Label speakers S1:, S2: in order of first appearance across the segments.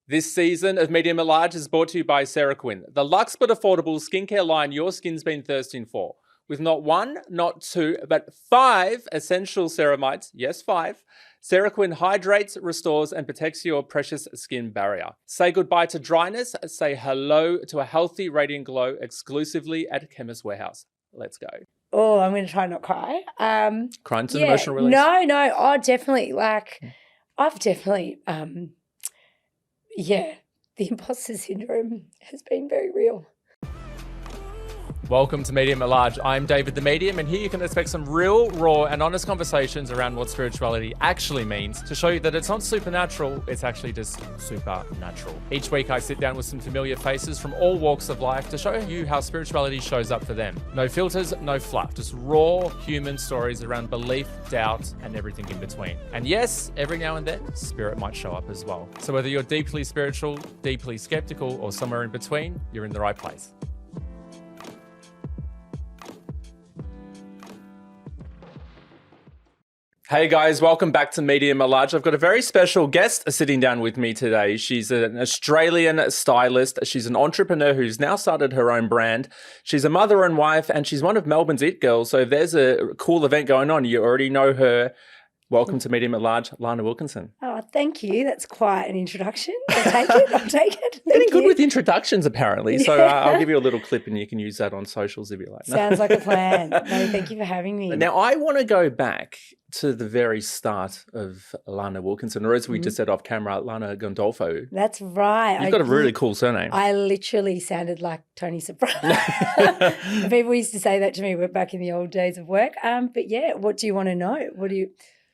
S1: This season of Medium at Large is brought to you by CeraQuin, the luxe but affordable skincare line your skin's been thirsting for. With not one, not two, but 5 essential ceramides, yes, 5, CeraQuin hydrates, restores, and protects your precious skin barrier. Say goodbye to dryness, say hello to a healthy, radiant glow exclusively at Chemist Warehouse. Let's go.
S2: Oh, I'm going to try not cry.
S1: Crying to an emotional release?
S2: No. Oh, definitely. I've definitely, the imposter syndrome has been very real.
S1: Welcome to Medium at Large. I'm David the Medium, and here you can expect some real, raw, and honest conversations around what spirituality actually means to show you that it's not supernatural, it's actually just supernatural. Each week I sit down with some familiar faces from all walks of life to show you how spirituality shows up for them. No filters, no fluff, just raw human stories around belief, doubt, and everything in between. And yes, every now and then, spirit might show up as well. So whether you're deeply spiritual, deeply skeptical, or somewhere in between, you're in the right place. Hey guys, welcome back to Medium at Large. I've got a very special guest sitting down with me today. She's an Australian stylist. She's an entrepreneur who's now started her own brand. She's a mother and wife, and she's one of Melbourne's it girls. So if there's a cool event going on, you already know her. Welcome to Medium at Large, Lana Wilkinson.
S2: Oh, thank you. That's quite an introduction. I'll take it.
S1: Getting good with introductions, apparently. So I'll give you a little clip and you can use that on socials if you like.
S2: Sounds like a plan. No, thank you for having me.
S1: Now, I want to go back to the very start of Lana Wilkinson, or as we just said off camera, Lana Gandolfo.
S2: That's right.
S1: You've got a really cool surname.
S2: I literally sounded like Tony Soprano. People used to say that to me back in the old days of work. But yeah, what do you want to know?
S1: Well,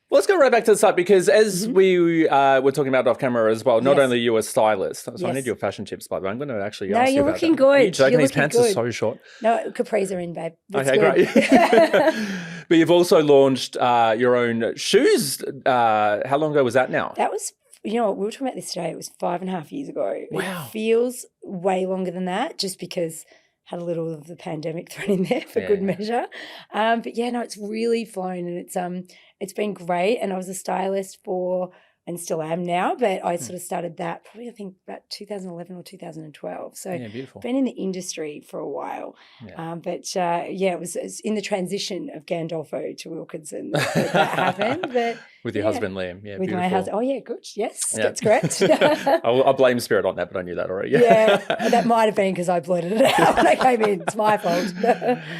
S1: let's go right back to the start, because as we were talking about off camera as well, not only are you a stylist, so I need your fashion tips, by the way. I'm going to actually ask you about that.
S2: No, you're looking good.
S1: You're joking, these pants are so short.
S2: No, capris are in, babe. That's
S1: okay,
S2: good.
S1: Great. But you've also launched your own shoes. How long ago was that now?
S2: That was, we were talking about this today. It was 5.5 years ago.
S1: Wow.
S2: It feels way longer than that, just because had a little of the pandemic thrown in there for good measure. But yeah, no, it's really flown, and it's been great. And I was a stylist for, and still am now, but I sort of started that probably, I think, about 2011 or 2012. So
S1: beautiful.
S2: Been in the industry for a while.
S1: Yeah.
S2: It was in the transition of Gandolfo to Wilkinson that happened. But
S1: with your husband, Liam. Yeah,
S2: with
S1: beautiful.
S2: my husband. Oh, yeah, good. Yes, that's correct.
S1: I'll blame Spirit on that, but I knew that already.
S2: Yeah, that might have been because I blurted it out when I came in. It's my fault.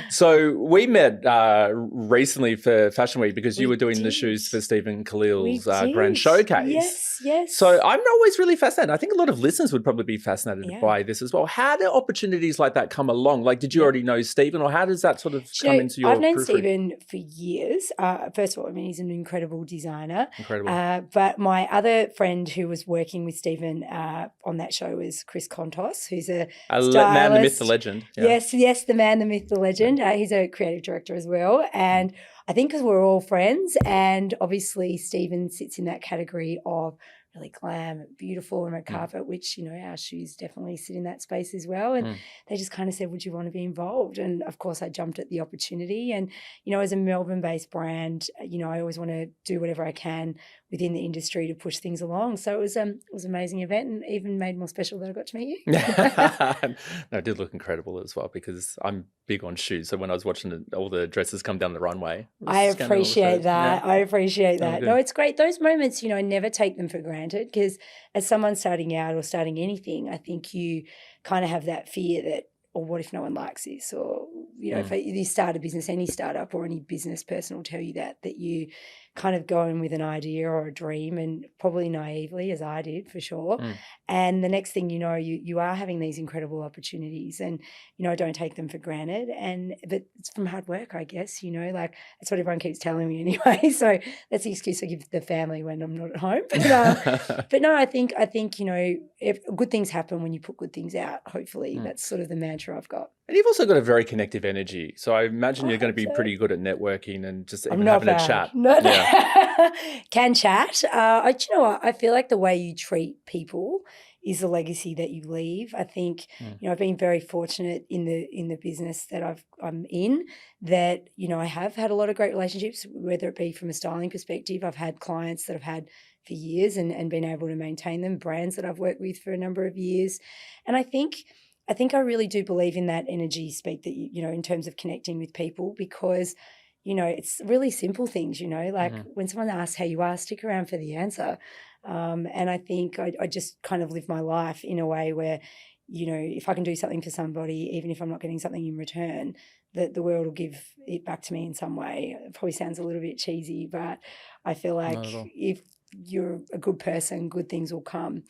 S1: So we met recently for Fashion Week because you were doing the shoes for Stephen Khalil's grand showcase.
S2: Yes.
S1: So I'm always really fascinated. I think a lot of listeners would probably be fascinated by this as well. How do opportunities like that come along? Like, did you already know Stephen, or how does that sort of come into your
S2: I've known
S1: proofread?
S2: Stephen for years. First of all, he's an incredible designer.
S1: Incredible.
S2: But my other friend who was working with Stephen on that show was Chris Kontos, who's a stylist.
S1: Man, the myth, the legend. Yeah.
S2: Yes, the man, the myth, the legend. He's a creative director as well. And I think because we're all friends, and obviously Stephen sits in that category of really glam, beautiful, and red carpet, which, our shoes definitely sit in that space as well. And they just kind of said, would you want to be involved? And of course I jumped at the opportunity. And, as a Melbourne-based brand, I always want to do whatever I can within the industry to push things along. So it was an amazing event, and even made more special that I got to meet you.
S1: No, it did look incredible as well, because I'm big on shoes. So when I was watching all the dresses come down the runway,
S2: I appreciate that.
S1: Yeah.
S2: I appreciate that. No, it's great. Those moments, I never take them for granted, because as someone starting out or starting anything, I think you kind of have that fear that, or what if no one likes this? Or, if you start a business, any startup or any business person will tell you that you kind of go in with an idea or a dream, and probably naively, as I did for sure. And the next thing you know, you are having these incredible opportunities, and, don't take them for granted. But it's from hard work, I guess, that's what everyone keeps telling me anyway. So that's the excuse I give the family when I'm not at home. But no, I think, if good things happen when you put good things out, hopefully. That's sort of the mantra I've got.
S1: And you've also got a very connective energy. So I imagine you're going to be pretty good at networking and just even having a chat.
S2: Can chat. Do you know what? I feel like the way you treat people is the legacy that you leave. I think, I've been very fortunate in the business that I'm in, that, I have had a lot of great relationships, whether it be from a styling perspective. I've had clients that have had for years and been able to maintain them, brands that I've worked with for a number of years. And I think I really do believe in that energy speak that, you know, in terms of connecting with people, because, you know, it's really simple things, you know, like when someone asks how you are, stick around for the answer. And I think I just kind of live my life in a way where, you know, if I can do something for somebody, even if I'm not getting something in return, that the world will give it back to me in some way. It probably sounds a little bit cheesy, but I feel like if you're a good person, good things will come.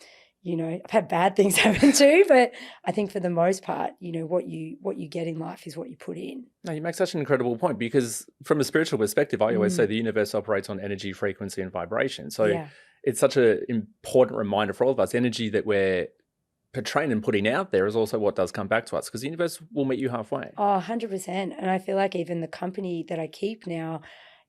S2: You know, I've had bad things happen too, but I think for the most part, you know, what you get in life is what you put in.
S1: No, you make such an incredible point, because from a spiritual perspective, I always say the universe operates on energy, frequency, and vibration. So it's such an important reminder for all of us. Energy that we're portraying and putting out there is also what does come back to us, because the universe will meet you halfway.
S2: Oh, 100%. And I feel like even the company that I keep now,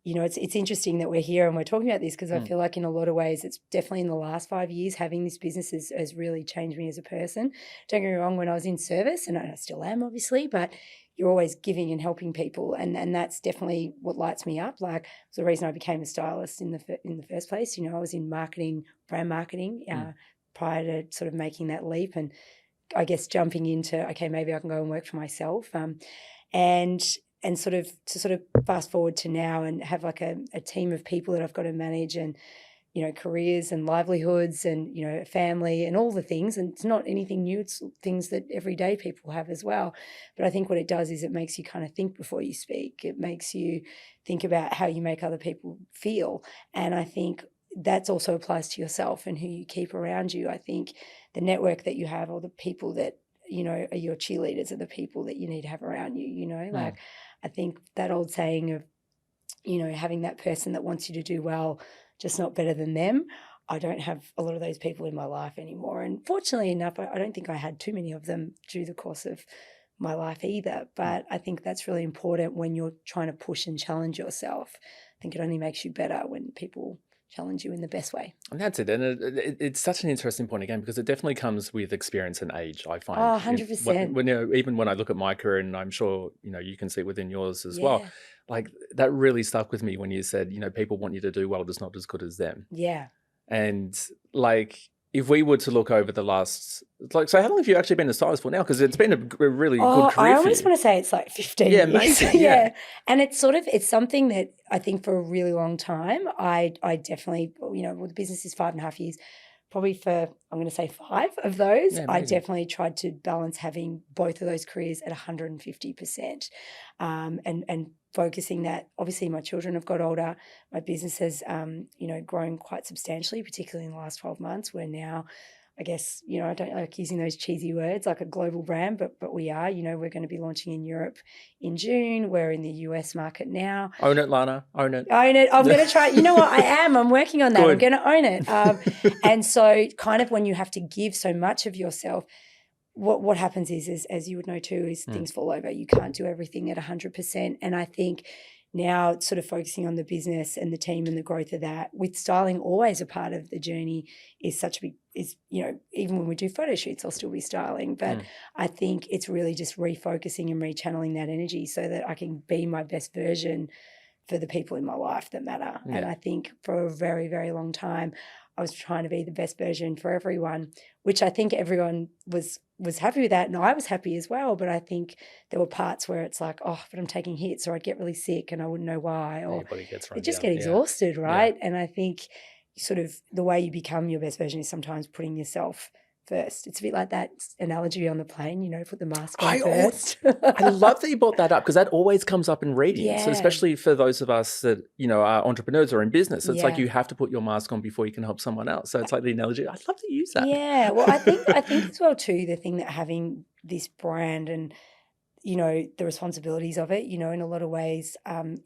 S2: you know, it's interesting that we're here and we're talking about this, because I feel like in a lot of ways it's definitely in the last 5 years having this business has really changed me as a person. Don't get me wrong, when I was in service, and I still am obviously, but you're always giving and helping people, and that's definitely what lights me up. Like, it's the reason I became a stylist in the first place. You know, I was in marketing, brand marketing, prior to sort of making that leap, and I guess jumping into, okay, maybe I can go and work for myself. And sort of fast forward to now and have like a team of people that I've got to manage, and, you know, careers and livelihoods and, you know, a family and all the things. And it's not anything new. It's things that everyday people have as well. But I think what it does is it makes you kind of think before you speak. It makes you think about how you make other people feel. And I think that also applies to yourself and who you keep around you. I think the network that you have, or the people that, you know, are your cheerleaders, are the people that you need to have around you, you know, like I think that old saying of, you know, having that person that wants you to do well, just not better than them. I don't have a lot of those people in my life anymore. And fortunately enough, I don't think I had too many of them through the course of my life either. But I think that's really important when you're trying to push and challenge yourself. I think it only makes you better when people challenge you in the best way.
S1: And that's it. And it's such an interesting point again, because it definitely comes with experience and age, I find.
S2: Oh, 100%.
S1: When, you know, even when I look at my career, and I'm sure, you know, you can see it within yours as well, like that really stuck with me when you said, you know, people want you to do well, just not as good as them.
S2: Yeah.
S1: And like, if we were to look over the last, like, so how long have you actually been a stylist for now? Because it's been a really good career.
S2: I always want to say it's like 15 years.
S1: Amazing.
S2: Yeah. And it's something that I think for a really long time, I definitely, you know, well, the business is 5.5 years. Probably for, I'm going to say 5 of those, I definitely tried to balance having both of those careers at 150%. And focusing that, obviously my children have got older. My business has, you know, grown quite substantially, particularly in the last 12 months. We're now, I guess, you know, I don't like using those cheesy words like a global brand, but we are, you know, we're going to be launching in Europe in June. We're in the US market now.
S1: Own it, Lana. Own it.
S2: Own it. I'm going to try. You know what? I am. I'm working on that. Good. I'm going to own it. And so kind of when you have to give so much of yourself, what happens is, as you would know too, is things fall over. You can't do everything at 100%. And I think now sort of focusing on the business and the team and the growth of that, with styling always a part of the journey, is such a big, you know, even when we do photo shoots, I'll still be styling. But I think it's really just refocusing and rechanneling that energy so that I can be my best version for the people in my life that matter. Yeah. And I think for a very, very long time, I was trying to be the best version for everyone, which I think everyone was happy with that. And I was happy as well. But I think there were parts where it's like, oh, but I'm taking hits, or I'd get really sick and I wouldn't know why. Or you just get exhausted, right? Yeah. And I think sort of the way you become your best version is sometimes putting yourself first. It's a bit like that analogy on the plane, you know, put the mask on first.
S1: I love that you brought that up, because that always comes up in readings. Yeah. So especially for those of us that, you know, are entrepreneurs or in business, it's like you have to put your mask on before you can help someone else. So it's like the analogy. I'd love to use that.
S2: Yeah. Well, I think as well too, the thing that having this brand and, you know, the responsibilities of it, you know, in a lot of ways,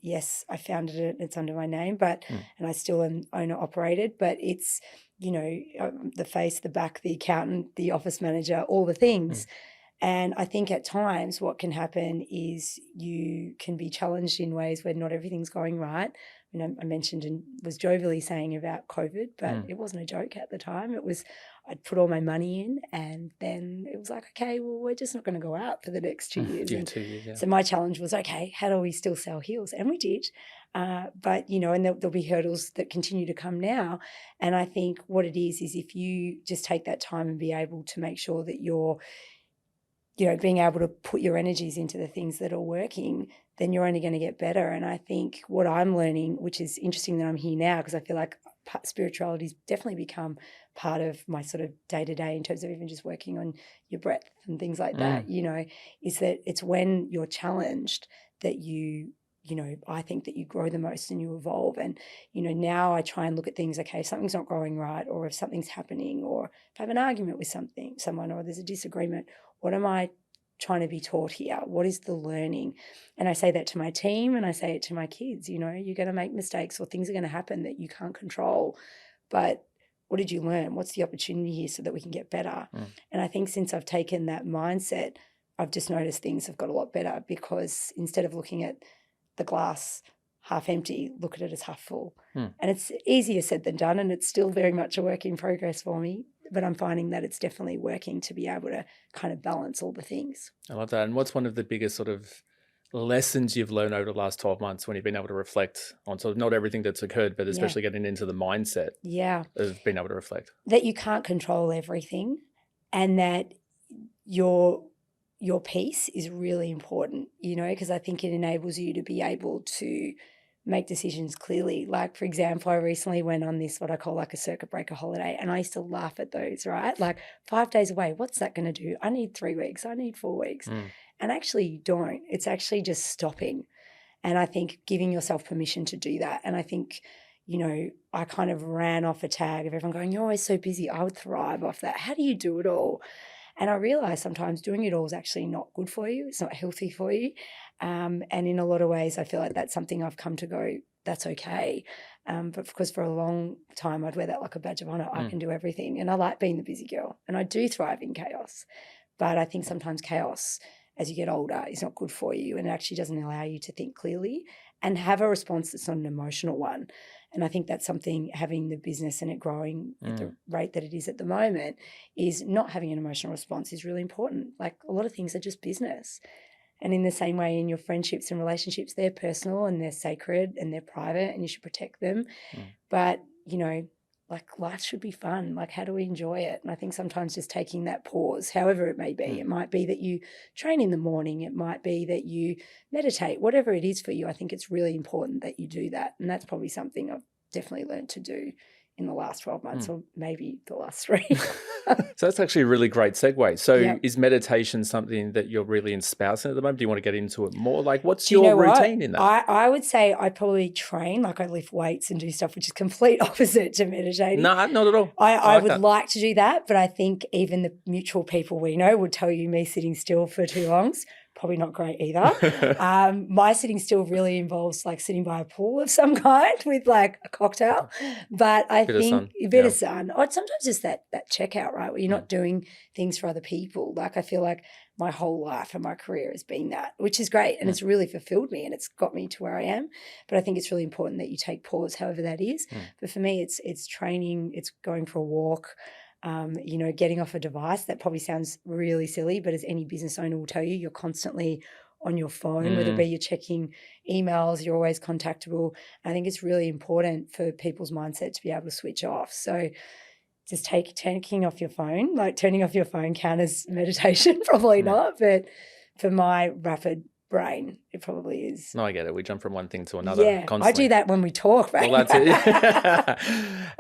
S2: yes, I founded it, it's under my name, but, and I still am owner operated, but it's, you know, the face, the back, the accountant, the office manager, all the things. And I think at times what can happen is you can be challenged in ways where not everything's going right. You know, I mentioned and was jovially saying about COVID, but it wasn't a joke at the time. It was, I'd put all my money in, and then it was like, okay, well, we're just not going to go out for the next 2 years.
S1: Yeah,
S2: And
S1: 2 years, yeah.
S2: so my challenge was, okay, how do we still sell heels? And we did. But, you know, and there'll be hurdles that continue to come now. And I think what it is if you just take that time and be able to make sure that you're, you know, being able to put your energies into the things that are working, then you're only going to get better. And I think what I'm learning, which is interesting that I'm here now, because I feel like spirituality's definitely become part of my sort of day-to-day in terms of even just working on your breath and things like that, you know, is that it's when you're challenged that you know, I think that you grow the most and you evolve. And, you know, now I try and look at things, okay, if something's not going right, or if something's happening, or if I have an argument with someone, or there's a disagreement, what am I trying to be taught here? What is the learning? And I say that to my team, and I say it to my kids, you know, you're going to make mistakes, or things are going to happen that you can't control. But what did you learn? What's the opportunity here so that we can get better? And I think since I've taken that mindset, I've just noticed things have got a lot better, because instead of looking at the glass half empty, look at it as half full. And it's easier said than done, and it's still very much a work in progress for me, but I'm finding that it's definitely working to be able to kind of balance all the things.
S1: I love that. And what's one of the biggest sort of lessons you've learned over the last 12 months when you've been able to reflect on sort of not everything that's occurred, but especially getting into the mindset of being able to reflect?
S2: That you can't control everything, and that your piece is really important, you know, because I think it enables you to be able to make decisions clearly. Like, for example, I recently went on this, what I call like a circuit breaker holiday, and I used to laugh at those, right? Like 5 days away, what's that going to do? I need 3 weeks. I need 4 weeks. And actually you don't. It's actually just stopping. And I think giving yourself permission to do that. And I think, you know, I kind of ran off a tag of everyone going, you're always so busy. I would thrive off that. How do you do it all? And I realized sometimes doing it all is actually not good for you. It's not healthy for you. And in a lot of ways, I feel like that's something I've come to go, that's okay. But because for a long time, I'd wear that like a badge of honor. I can do everything. And I like being the busy girl. And I do thrive in chaos. But I think sometimes chaos, as you get older, is not good for you, and it actually doesn't allow you to think clearly and have a response that's not an emotional one. And I think that's something, having the business and it growing at the rate that it is at the moment, is not having an emotional response is really important. Like, a lot of things are just business. And in the same way, in your friendships and relationships, they're personal and they're sacred and they're private and you should protect them. But, you know, like, life should be fun. Like, how do we enjoy it? And I think sometimes just taking that pause, however it may be, it might be that you train in the morning, it might be that you meditate, whatever it is for you, I think it's really important that you do that. And that's probably something I've definitely learned to do in the last 12 months or maybe the last 3.
S1: So that's actually a really great segue. So is meditation something that you're really espousing at the moment? Do you want to get into it more? Like, what's your routine in that?
S2: I would say I probably train, like I lift weights and do stuff, which is complete opposite to meditating.
S1: No, not at all.
S2: I would like to do that, but I think even the mutual people we know would tell you me sitting still for too long is probably not great either. My sitting still really involves like sitting by a pool of some kind with like a cocktail. But I think a bit of sun. Or sometimes just that checkout, right, where you're not doing things for other people. Like, I feel like my whole life and my career has been that, which is great. And it's really fulfilled me and it's got me to where I am. But I think it's really important that you take pause, however that is. But for me, it's training, it's going for a walk, you know, getting off a device. That probably sounds really silly, but as any business owner will tell you, you're constantly on your phone, whether it be you're checking emails, you're always contactable. I think it's really important for people's mindset to be able to switch off. So just turning off your phone count as meditation? Probably not, but for my rapid brain, it probably is.
S1: No, I get it. We jump from one thing to another constantly.
S2: I do that when we talk, right?
S1: Well, that's it.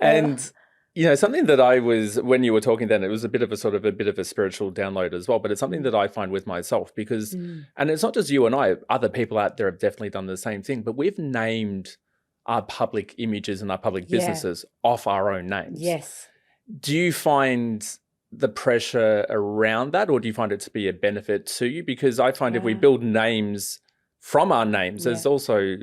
S1: And you know, something that when you were talking then, it was a bit of a spiritual download as well, but it's something that I find with myself because, and it's not just you and I, other people out there have definitely done the same thing, but we've named our public images and our public businesses off our own names.
S2: Yes.
S1: Do you find the pressure around that, or do you find it to be a benefit to you? Because I find if we build names from our names, there's also,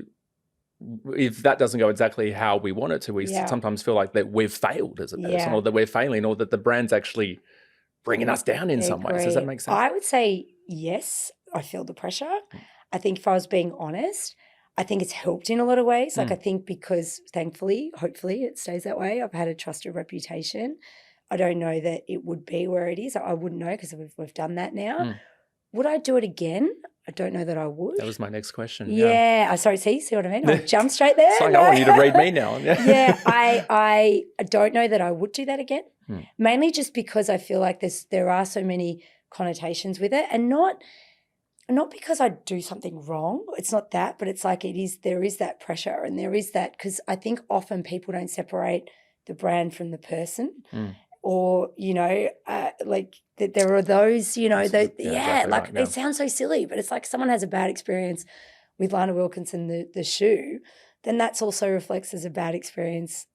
S1: if that doesn't go exactly how we want it to, we sometimes feel like that we've failed as a person or that we're failing or that the brand's actually bringing us down in some ways. Does that make sense?
S2: I would say yes, I feel the pressure. I think if I was being honest, I think it's helped in a lot of ways. Like I think because thankfully, hopefully it stays that way, I've had a trusted reputation. I don't know that it would be where it is. I wouldn't know because we've done that now.
S1: Mm.
S2: Would I do it again? I don't know that I would.
S1: That was my next question.
S2: Yeah. Oh, sorry, see what I mean? I'll jump straight there.
S1: It's like, I want you to read me now.
S2: Yeah, I don't know that I would do that again.
S1: Mm.
S2: Mainly just because I feel like there are so many connotations with it, and not because I do something wrong. It's not that, but it's like there is that pressure, and there is that, because I think often people don't separate the brand from the person.
S1: Mm.
S2: Or, like that there are those,
S1: Exactly
S2: like
S1: right, yeah.
S2: it sounds so silly, but it's like someone has a bad experience with Lana Wilkinson, the shoe, then that's also reflects as a bad experience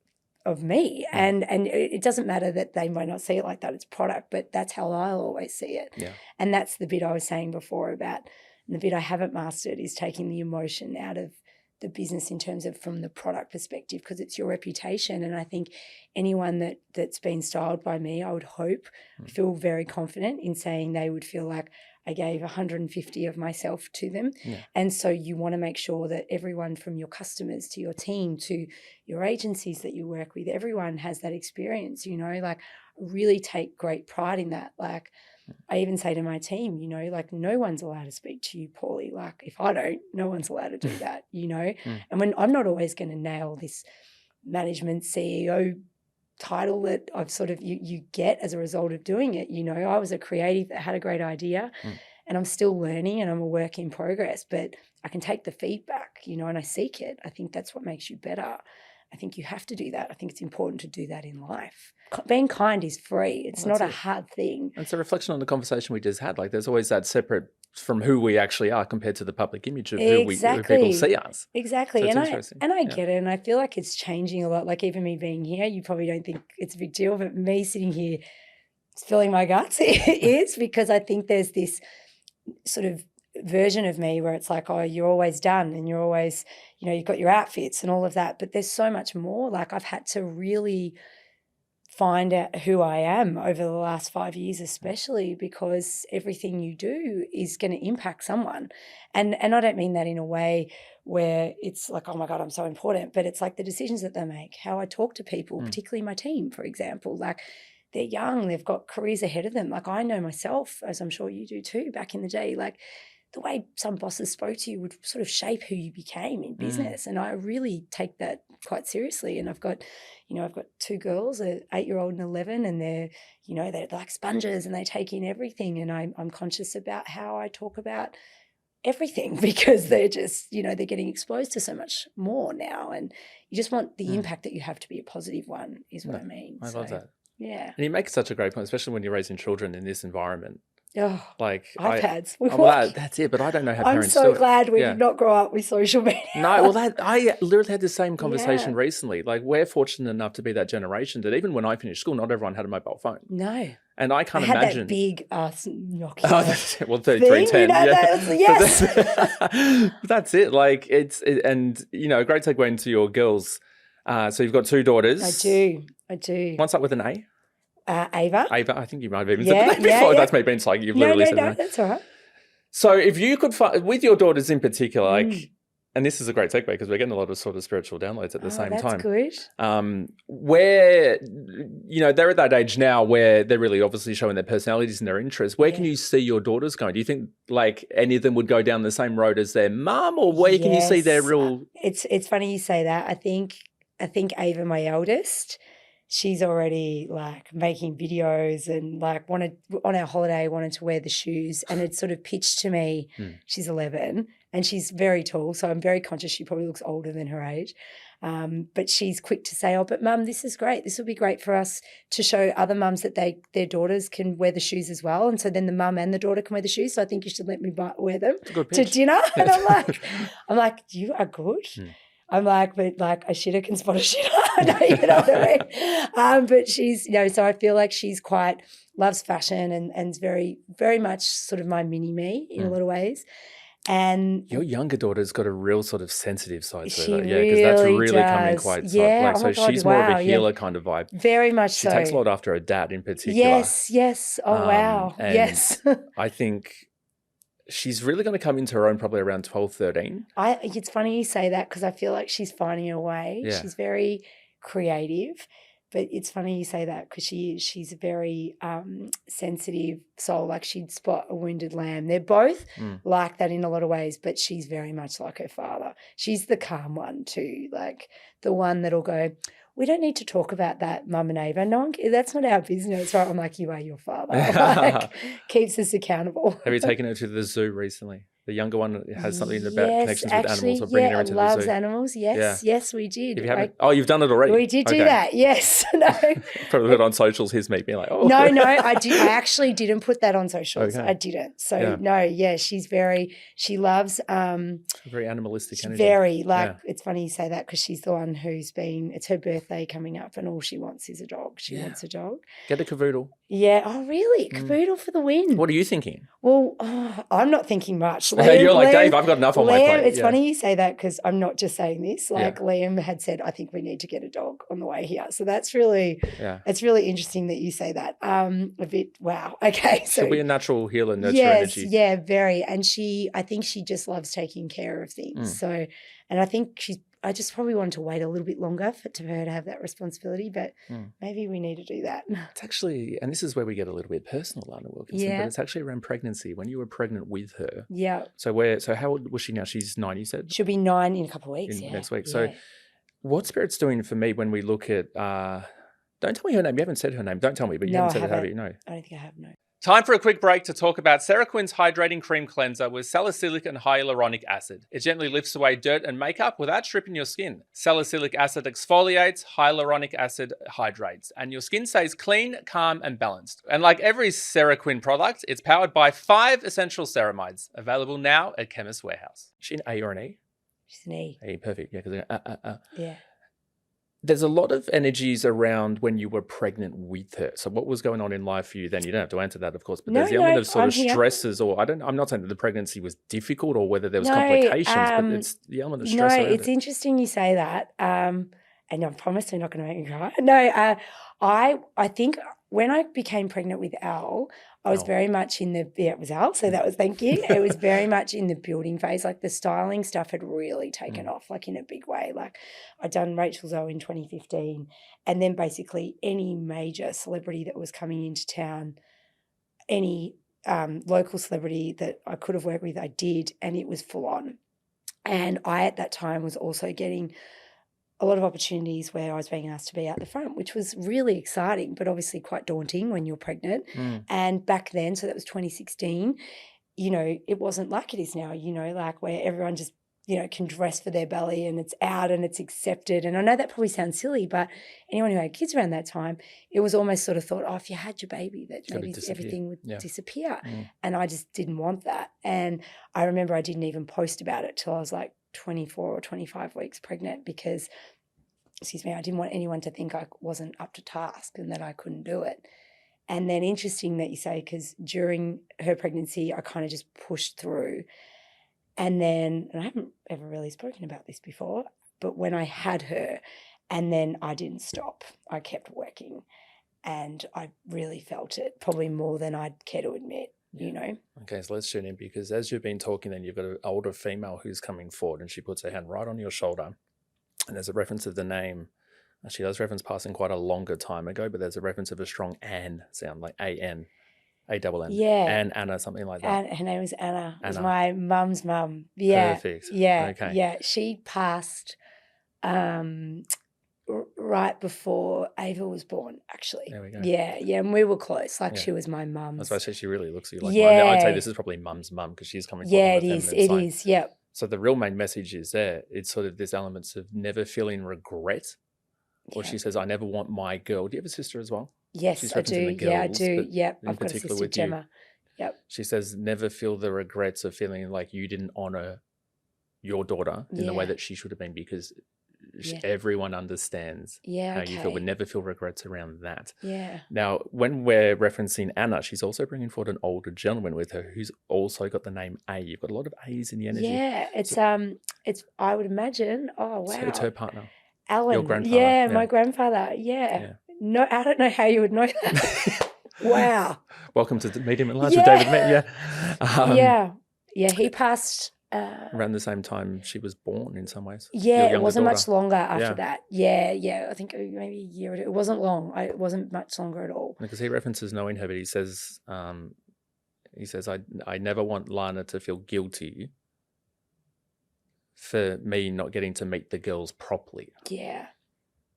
S2: of me. And it doesn't matter that they might not see it like that, it's product, but that's how I'll always see it.
S1: Yeah.
S2: And that's the bit I was saying before about, and the bit I haven't mastered is taking the emotion out of the business in terms of from the product perspective, because it's your reputation. And I think anyone that's been styled by me, I would hope, feel very confident in saying they would feel like I gave 150 of myself to them.
S1: Yeah.
S2: And so you want to make sure that everyone from your customers to your team to your agencies that you work with, everyone has that experience, like really take great pride in that. Like I even say to my team, like no one's allowed to speak to you poorly. Like if I don't, no one's allowed to do that, And when I'm not always going to nail this management CEO title that I've sort of you get as a result of doing it. I was a creative that had a great idea and I'm still learning and I'm a work in progress, but I can take the feedback, and I seek it. I think that's what makes you better. I think you have to do that. I think it's important to do that in life. Being kind is free. It's not a hard thing.
S1: It's a reflection on the conversation we just had. Like there's always that separate from who we actually are compared to the public image of who people see us.
S2: Exactly.
S1: So
S2: and I get it. And I feel like it's changing a lot. Like even me being here, you probably don't think it's a big deal, but me sitting here spilling my guts, it is, because I think there's this sort of version of me where it's like, oh, you're always done and you're always, you've got your outfits and all of that. But there's so much more. Like I've had to really find out who I am over the last 5 years, especially because everything you do is going to impact someone. And I don't mean that in a way where it's like, oh my God, I'm so important, but it's like the decisions that they make, how I talk to people, particularly my team, for example. Like they're young, they've got careers ahead of them. Like I know myself, as I'm sure you do too, back in the day, like the way some bosses spoke to you would sort of shape who you became in business. And I really take that quite seriously. And I've got 2 girls, an 8-year-old and 11, and they're like sponges and they take in everything. And I'm conscious about how I talk about everything because they're just, they're getting exposed to so much more now. And you just want the impact that you have to be a positive one is what I mean.
S1: I love that.
S2: Yeah.
S1: And you make such a great point, especially when you're raising children in this environment.
S2: Oh,
S1: like
S2: iPads.
S1: That's it. But I don't know how
S2: I'm
S1: parents
S2: so
S1: do it.
S2: glad we did not grow up with social media.
S1: No, well, I literally had the same conversation recently. Like we're fortunate enough to be that generation that even when I finished school, not everyone had a mobile phone.
S2: No.
S1: And I can't
S2: I had
S1: imagine.
S2: that big Nokia.
S1: Oh, well, 3310.
S2: Yes.
S1: That's it. Like and a great segue into your girls. So you've got 2 daughters.
S2: I do.
S1: One's up with an A.
S2: Ava.
S1: I think you might have even said the name before. That's me being psychic. You've literally said
S2: No, that's all right.
S1: So if you could find, with your daughters in particular, like, and this is a great segue because we're getting a lot of sort of spiritual downloads at the same time.
S2: That's good.
S1: Where, they're at that age now where they're really obviously showing their personalities and their interests. Where can you see your daughters going? Do you think like any of them would go down the same road as their mum, or where can you see their real?
S2: It's funny you say that. I think Ava, my eldest, she's already like making videos and like on our holiday wanted to wear the shoes, and it sort of pitched to me. She's 11 and she's very tall, so I'm very conscious she probably looks older than her age. But she's quick to say, oh, but mum, this is great. This will be great for us to show other mums that their daughters can wear the shoes as well. And so then the mum and the daughter can wear the shoes. So I think you should let me wear them to dinner. And I'm like, you are good. I'm like, but like a shitter can spot a shitter. You know what I mean? But she's, so I feel like she's loves fashion and very, very much sort of my mini-me in a lot of ways. And
S1: your younger daughter's got a real sort of sensitive side to her.
S2: Really
S1: because that's really coming
S2: does.
S1: quite
S2: Yeah.
S1: so she's more of a healer kind of vibe.
S2: Very much
S1: she
S2: so.
S1: She takes a lot after her dad in particular.
S2: Yes. Oh, wow. Yes.
S1: I think she's really going to come into her own probably around 12, 13.
S2: It's funny you say that because I feel like she's finding her way.
S1: Yeah.
S2: She's very creative. But it's funny you say that because she's a very sensitive soul. Like she'd spot a wounded lamb. They're both like that in a lot of ways, but she's very much like her father. She's the calm one too, like the one that'll go, we don't need to talk about that, Mum and Ava. No one, that's not our business, right? I'm like, you are your father. Like, keeps us accountable.
S1: Have you taken her to the zoo recently? The younger one has something about connections with animals, or
S2: yeah,
S1: bringing her into the zoo.
S2: loves animals. Yes, yes, we did.
S1: If you haven't, you've done it already.
S2: We did do that. Yes, no.
S1: Probably put it on socials. His meet being like, oh,
S2: no, I did. I actually didn't put that on socials.
S1: Okay.
S2: I didn't. So no, yeah, she loves
S1: very animalistic energy.
S2: Very it's funny you say that because she's the one who's been. It's her birthday coming up, and all she wants is a dog. She wants a dog.
S1: Get a cavoodle.
S2: Yeah. Oh, really? Cavoodle for the win.
S1: What are you thinking?
S2: Well, I'm not thinking much.
S1: You're like, Dave, I've got enough on my plate.
S2: It's funny you say that because I'm not just saying this. Like Liam had said, I think we need to get a dog on the way here. So that's really, it's really interesting that you say that. A bit, wow. Okay. So
S1: she'll be a natural healer, nurture energy.
S2: Yeah, very. And I think she just loves taking care of things. So, and I think I just probably wanted to wait a little bit longer for her to have that responsibility, but maybe we need to do that.
S1: It's actually, and this is where we get a little bit personal, Lana Wilkinson, but it's actually around pregnancy. When you were pregnant with her.
S2: Yeah.
S1: So how old was she now? She's 9, you said?
S2: She'll be 9 in a couple of weeks.
S1: Next week. So what Spirit's doing for me when we look at, don't tell me her name. You haven't said her name. Don't tell me, but you haven't said it, have you? No.
S2: I don't think I have, no.
S1: Time for a quick break to talk about CeraQuin's Hydrating Cream Cleanser with salicylic and hyaluronic acid. It gently lifts away dirt and makeup without stripping your skin. Salicylic acid exfoliates, hyaluronic acid hydrates, and your skin stays clean, calm, and balanced. And like every CeraQuin product, it's powered by 5 essential ceramides, available now at Chemist Warehouse. Is she an A or an E?
S2: She's an E.
S1: E, perfect. Yeah, because
S2: yeah.
S1: There's a lot of energies around when you were pregnant with her. So what was going on in life for you then? You don't have to answer that, of course, but there's the element of sort of stresses, or I'm not saying that the pregnancy was difficult or whether there was complications, but it's the element of stress around it.
S2: It's interesting you say that. And I promise you're not going to make me cry. No, I think when I became pregnant with Al, I was very much in it was Al, so that was, thank you. It was very much in the building phase. Like the styling stuff had really taken off, like in a big way. Like I'd done Rachel Zoe in 2015, and then basically any major celebrity that was coming into town, any local celebrity that I could have worked with, I did, and it was full on. And I, at that time, was also getting a lot of opportunities where I was being asked to be out the front, which was really exciting, but obviously quite daunting when you're pregnant. And back then, so that was 2016, it wasn't like it is now, like where everyone just, can dress for their belly and it's out and it's accepted. And I know that probably sounds silly, but anyone who had kids around that time, it was almost sort of thought, if you had your baby, that maybe everything would disappear. And I just didn't want that. And I remember I didn't even post about it till I was like 24 or 25 weeks pregnant because, I didn't want anyone to think I wasn't up to task and that I couldn't do it. And then interesting that you say, because during her pregnancy, I kind of just pushed through. And then, and I haven't ever really spoken about this before, but when I had her, and then I didn't stop, I kept working. And I really felt it, probably more than I'd care to admit.
S1: Okay, so let's tune in, because as you've been talking, then you've got an older female who's coming forward and she puts her hand right on your shoulder, and there's a reference of the name. She does reference passing quite a longer time ago, but there's a reference of a strong Ann sound, like A-N, A-double-N.
S2: Yeah.
S1: Anna, something like that.
S2: Her name was Anna. It was my mum's mum. Yeah.
S1: Perfect.
S2: Yeah.
S1: Okay.
S2: Yeah. She passed right before Ava was born, actually.
S1: There we go.
S2: Yeah, and we were close. Like she was my mum's.
S1: That's why I say she really looks like mine. I'd say this is probably mum's mum because she's coming from
S2: it is. Yep.
S1: So the real main message is there. It's sort of this elements of never feeling regret. Or she says, I never want my girl. Do you have a sister as well?
S2: Yes, I do. I do. Yep. I've got a sister, Gemma. Yep.
S1: She says, never feel the regrets of feeling like you didn't honour your daughter in the way that she should have been, because everyone understands how you feel. We never feel regrets around that.
S2: Yeah.
S1: Now, when we're referencing Anna, she's also bringing forward an older gentleman with her who's also got the name A. You've got a lot of A's in the energy.
S2: Yeah, it's I would imagine. Oh wow.
S1: So it's her partner.
S2: Alan.
S1: Your grandfather.
S2: Yeah, my grandfather. Yeah. No, I don't know how you would know that. Wow.
S1: Welcome to the Medium and Lives with David Met.
S2: Yeah, he passed
S1: Around the same time she was born in some ways.
S2: Yeah,
S1: Your
S2: it
S1: younger
S2: wasn't
S1: daughter.
S2: much longer after
S1: Yeah.
S2: that. Yeah. I think maybe a year or two. It wasn't long. It wasn't much longer at all.
S1: Because he references knowing her, but he says, I never want Lana to feel guilty for me not getting to meet the girls properly.
S2: Yeah.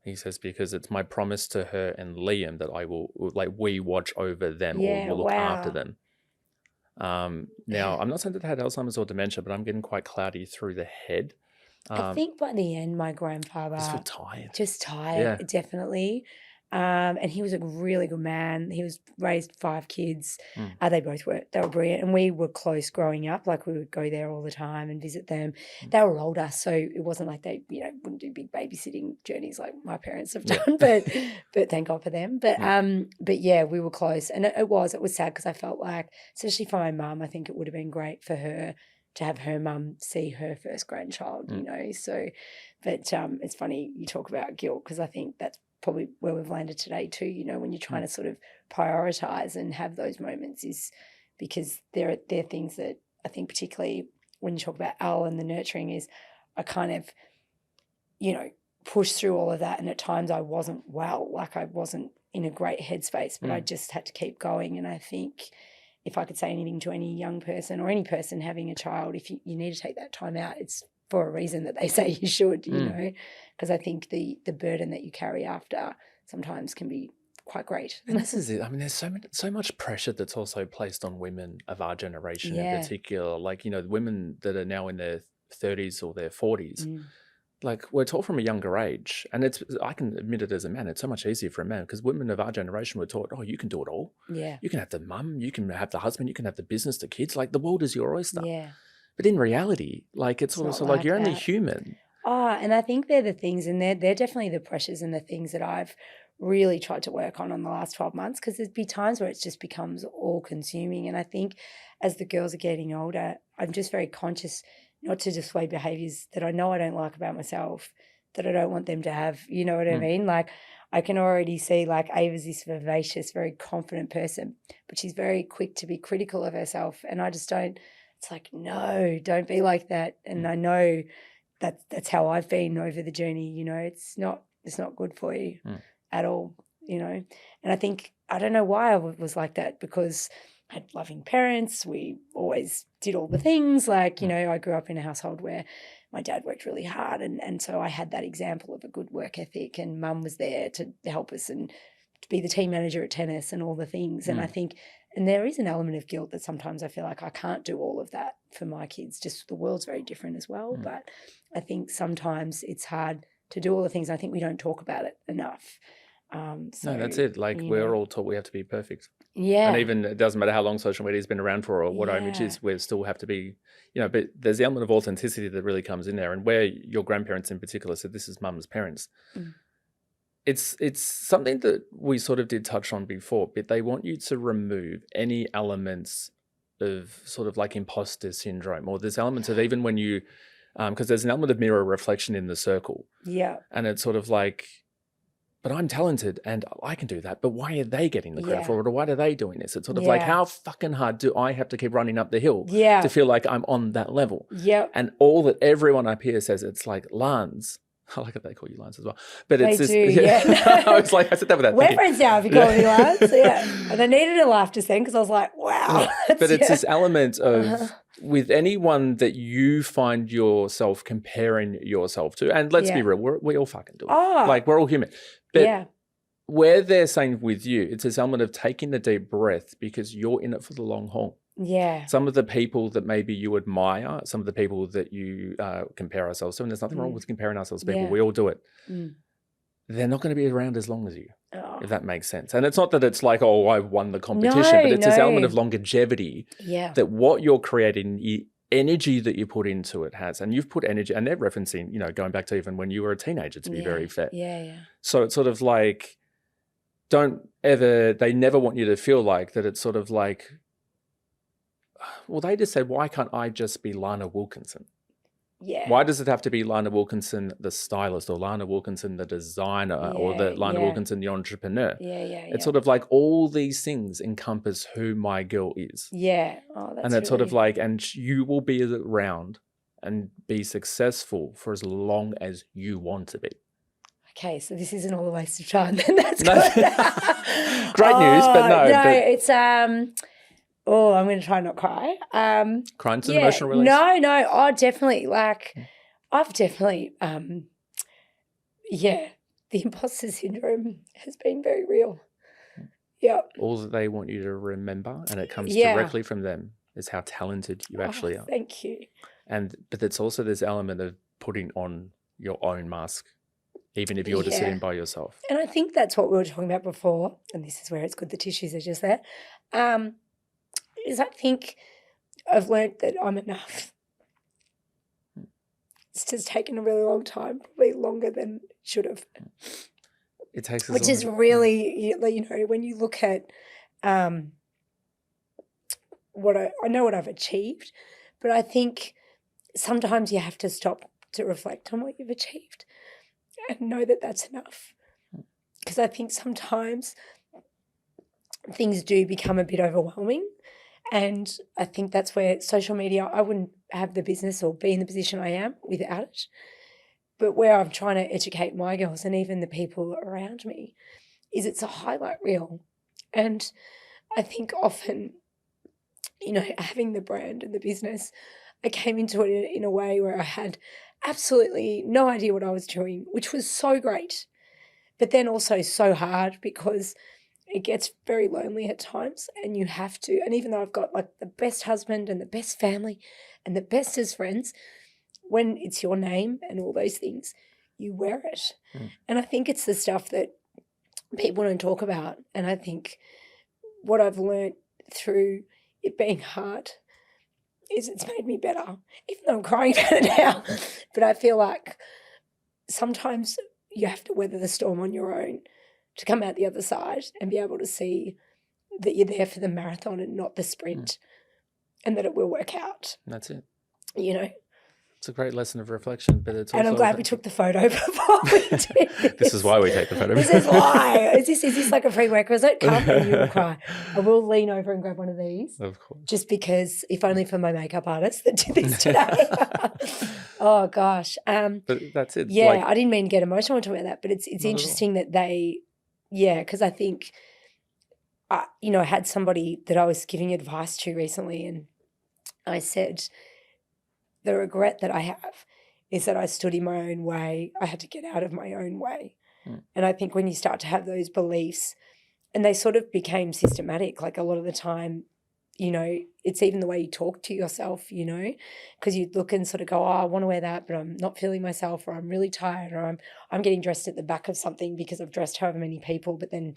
S1: He says, because it's my promise to her and Liam that I will, like, we watch over them
S2: Yeah,
S1: or will look after
S2: wow.
S1: them. Now, I'm not saying that they had Alzheimer's or dementia, but I'm getting quite cloudy through the head.
S2: I think by the end, my
S1: I just feel
S2: grandfather
S1: tired.
S2: just tired,
S1: Yeah.
S2: definitely. And he was a really good man. He was raised 5 kids. They both were. They were brilliant. And we were close growing up. Like, we would go there all the time and visit them. They were older, so it wasn't like they, wouldn't do big babysitting journeys like my parents have done. But thank God for them. But yeah, we were close. And it was sad because I felt like, especially for my mum, I think it would have been great for her to have her mum see her first grandchild, So, but it's funny you talk about guilt, because I think that's probably where we've landed today too, when you're trying to sort of prioritize and have those moments, is because they're things that I think, particularly when you talk about Al and the nurturing, is I kind of, pushed through all of that, and at times I wasn't well, like I wasn't in a great headspace, but I just had to keep going. And I think if I could say anything to any young person or any person having a child, if you need to take that time out, it's for a reason that they say you should, because I think the burden that you carry after sometimes can be quite great.
S1: And this is it. I mean, there's so much pressure that's also placed on women of our generation in particular. Like, women that are now in their 30s or their 40s. Like, we're taught from a younger age, and I can admit it as a man, it's so much easier for a man, because women of our generation were taught, oh, you can do it all.
S2: Yeah.
S1: You can have the mum, you can have the husband, you can have the business, the kids, like the world is your oyster.
S2: Yeah.
S1: But in reality, like, it's also like you're only human.
S2: Oh, and I think they're the things, and they're definitely the pressures and the things that I've really tried to work on the last 12 months, because there'd be times where it just becomes all consuming. And I think as the girls are getting older, I'm just very conscious not to display behaviors that I know I don't like about myself, that I don't want them to have, you know what I mean? Like, I can already see, like, Ava's this vivacious, very confident person, but she's very quick to be critical of herself. And I just don't, it's like, no, don't be like that. And I know that's how I've been over the journey, it's not good for you at all, And I think, I don't know why I was like that, because I had loving parents. We always did all the things. Like, I grew up in a household where my dad worked really hard. And so I had that example of a good work ethic, and mum was there to help us and to be the team manager at tennis and all the things. And I think, and there is an element of guilt that sometimes I feel like I can't do all of that for my kids. Just the world's very different as well. But I think sometimes it's hard to do all the things. I think we don't talk about it enough.
S1: No, that's it. Like, we're all taught we have to be perfect.
S2: Yeah.
S1: And even it doesn't matter how long social media has been around for or what our image is, we still have to be, but there's the element of authenticity that really comes in there. And where your grandparents in particular said, this is mum's parents. It's something that we sort of did touch on before, but they want you to remove any elements of sort of like imposter syndrome, or there's elements of even when you, because there's an element of mirror reflection in the circle.
S2: Yeah.
S1: And it's sort of like, but I'm talented and I can do that. But why are they getting the credit for it? Or why are they doing this? It's sort of like, how fucking hard do I have to keep running up the hill to feel like I'm on that level?
S2: Yeah.
S1: And all that everyone up here says, it's like Lans. I like that they call you Lans as well. But it's
S2: they
S1: just,
S2: do, yeah.
S1: I was like, I said that with that.
S2: We're friends now if you call me Lans. Yeah. And I needed a laugh just then because I was like, wow.
S1: But it's this element of, with anyone that you find yourself comparing yourself to, and let's be real, we all fucking do it. Like, we're all human. But where they're saying with you, it's this element of taking the deep breath, because you're in it for the long haul.
S2: Yeah.
S1: Some of the people that maybe you admire, some of the people that you compare ourselves to, and there's nothing wrong with comparing ourselves to people. We all do it. They're not going to be around as long as you, if that makes sense. And it's not that it's like, oh, I won the competition, but it's this element of longevity that what you're creating, energy that you put into it has. And you've put energy, and they're referencing, going back to even when you were a teenager, to be very fair.
S2: Yeah.
S1: So it's sort of like, they never want you to feel like that. It's sort of like, well, they just said, why can't I just be Lana Wilkinson?
S2: Yeah.
S1: Why does it have to be Lana Wilkinson, the stylist, or Lana Wilkinson, the designer, or the Lana Wilkinson, the entrepreneur? It's sort of like all these things encompass who my girl is.
S2: Yeah. Oh, that's
S1: and it's sort of
S2: really-
S1: like, and you will be around and be successful for as long as you want to be.
S2: Okay, so this isn't all a waste of time. Then that's
S1: No.
S2: good.
S1: Great news, but no.
S2: It's Oh, I'm going to try not cry.
S1: Crying's an emotional release.
S2: No. Oh, definitely. Like, I've definitely, the imposter syndrome has been very real. Yeah.
S1: All that they want you to remember, and it comes directly from them, is how talented you actually are.
S2: Thank you.
S1: But it's also this element of putting on your own mask, even if you're just sitting by yourself.
S2: And I think that's what we were talking about before, and this is where it's good the tissues are just there. Is I think I've learned that I'm enough. It's just taken a really long time, probably longer than it should have.
S1: It takes us
S2: which is really, when you look at what I know what I've achieved, but I think sometimes you have to stop to reflect on what you've achieved and know that that's enough. Because I think sometimes things do become a bit overwhelming. And I think that's where social media, I wouldn't have the business or be in the position I am without it. But where I'm trying to educate my girls and even the people around me is it's a highlight reel. And I think often, having the brand and the business, I came into it in a way where I had absolutely no idea what I was doing, which was so great, but then also so hard because it gets very lonely at times and you have to. And even though I've got like the best husband and the best family and the best as friends, when it's your name and all those things, you wear it. And I think it's the stuff that people don't talk about. And I think what I've learned through it being hard is it's made me better, even though I'm crying about it now. But I feel like sometimes you have to weather the storm on your own to come out the other side and be able to see that you're there for the marathon and not the sprint, and that it will work out.
S1: That's it.
S2: It's
S1: a great lesson of reflection, but it's also...
S2: And I'm glad we took the photo before we did this.
S1: This is why we take the photo.
S2: This is why. Is this like a prerequisite? Come and you will cry. I will lean over and grab one of these.
S1: Of course.
S2: Just because, if only for my makeup artist that did this today. Oh, gosh.
S1: But that's it.
S2: Yeah, I didn't mean to get emotional talking about that, but it's interesting that they... Yeah, because I think, I had somebody that I was giving advice to recently, and I said, the regret that I have is that I stood in my own way. I had to get out of my own way. And I think when you start to have those beliefs, and they sort of became systematic, like a lot of the time, it's even the way you talk to yourself, because you look and sort of go, oh, I want to wear that, but I'm not feeling myself, or I'm really tired, or I'm getting dressed at the back of something because I've dressed however many people, but then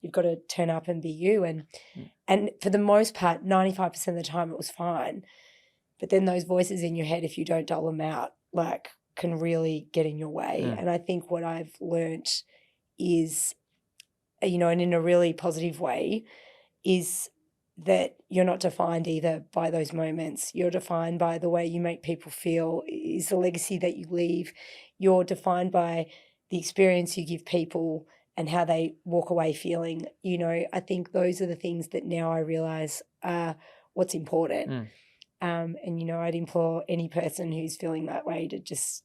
S2: you've got to turn up and be you. And for the most part, 95% of the time it was fine. But then those voices in your head, if you don't dull them out, like, can really get in your way. And I think what I've learnt is, and in a really positive way, is that you're not defined either by those moments. You're defined by the way you make people feel, is the legacy that you leave. You're defined by the experience you give people and how they walk away feeling. I think those are the things that now I realise are what's important. And, I'd implore any person who's feeling that way to just,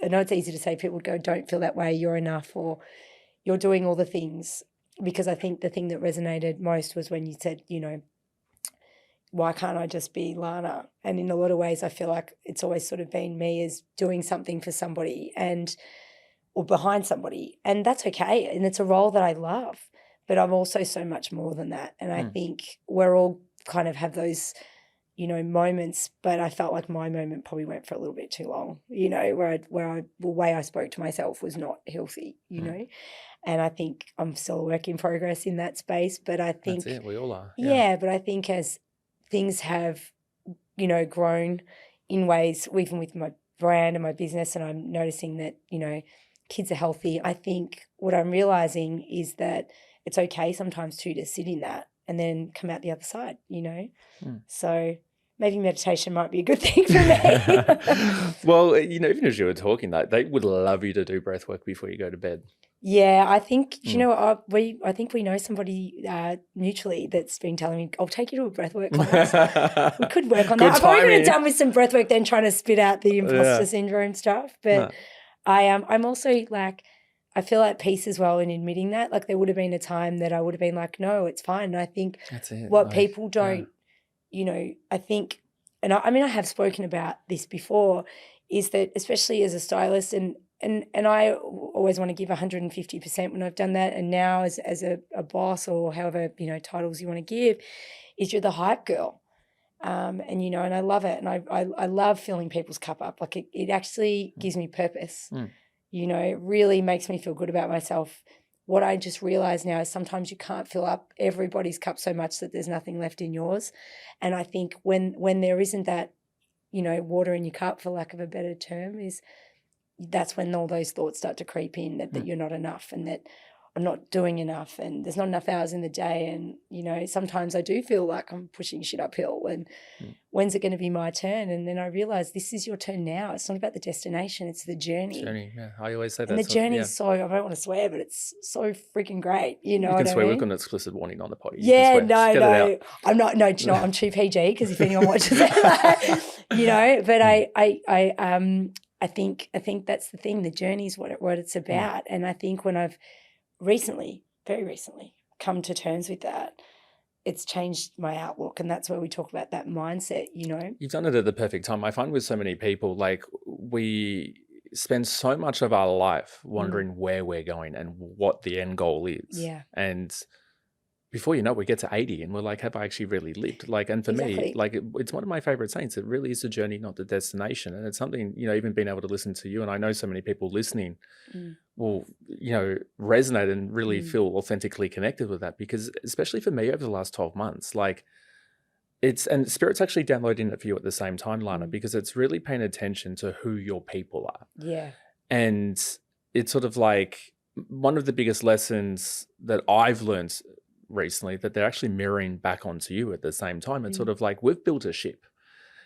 S2: I know it's easy to say, people would go, don't feel that way, you're enough, or you're doing all the things. Because I think the thing that resonated most was when you said, why can't I just be Lana? And in a lot of ways, I feel like it's always sort of been me as doing something for somebody or behind somebody. And that's okay. And it's a role that I love. But I'm also so much more than that. And I think we're all kind of have those, moments, but I felt like my moment probably went for a little bit too long, where the way I spoke to myself was not healthy, and I think I'm still a work in progress in that space, but I think...
S1: That's it, we all are.
S2: Yeah, but I think as things have, grown in ways, even with my brand and my business, and I'm noticing that, kids are healthy, I think what I'm realising is that it's okay sometimes too to sit in that and then come out the other side, So... maybe meditation might be a good thing for me.
S1: Well, even as you were talking, that they would love you to do breath work before you go to bed.
S2: Yeah, I think, you know, I think we know somebody mutually that's been telling me, I'll take you to a breathwork class. We could work on
S1: Good
S2: that. I probably could have
S1: timing.
S2: done with some breathwork then trying to spit out the imposter syndrome stuff. But I'm also like, I feel at peace as well in admitting that. Like there would have been a time that I would have been like, no, it's fine. And I think
S1: That's it.
S2: what people don't, you know, I think, and I mean, I have spoken about this before, is that especially as a stylist and I always want to give 150% when I've done that. And now as a boss or however, you know, titles you want to give, is you're the hype girl. And, you know, and I love it. And I love filling people's cup up. Like it actually gives me purpose. You know, it really makes me feel good about myself. What I just realize now is sometimes you can't fill up everybody's cup so much that there's nothing left in yours. And I think when there isn't that, you know, water in your cup, for lack of a better term, that's when all those thoughts start to creep in that you're not enough and that I'm not doing enough and there's not enough hours in the day. And, you know, sometimes I do feel like I'm pushing shit uphill and when's it going to be my turn? And then I realize this is your turn now. It's not about the destination. It's the journey.
S1: Yeah. I always say that.
S2: And the journey is so, I don't want to swear, but it's so freaking great. You know
S1: you can
S2: what
S1: swear.
S2: I mean?
S1: We've got an explicit warning on the potty.
S2: Yeah, no. I'm not, no, do you know, I'm too PG because if anyone watches it, you know, but I think that's the thing. The journey is what it's about. And I think when I've very recently come to terms with that, it's changed my outlook. And that's where we talk about that mindset, you know.
S1: You've done it at the perfect time. I find with so many people, like we spend so much of our life wondering where we're going and what the end goal is.
S2: Yeah.
S1: And before you know it, we get to 80 and we're like, have I actually really lived? Like, and for me, like it's one of my favorite sayings. It really is a journey, not the destination. And it's something, you know, even being able to listen to you, and I know so many people listening will, you know, resonate and really feel authentically connected with that, because especially for me over the last 12 months, like and Spirit's actually downloading it for you at the same time, Lana, because it's really paying attention to who your people are.
S2: Yeah.
S1: And it's sort of like one of the biggest lessons that I've learned recently, that they're actually mirroring back onto you at the same time. It's sort of like, we've built a ship.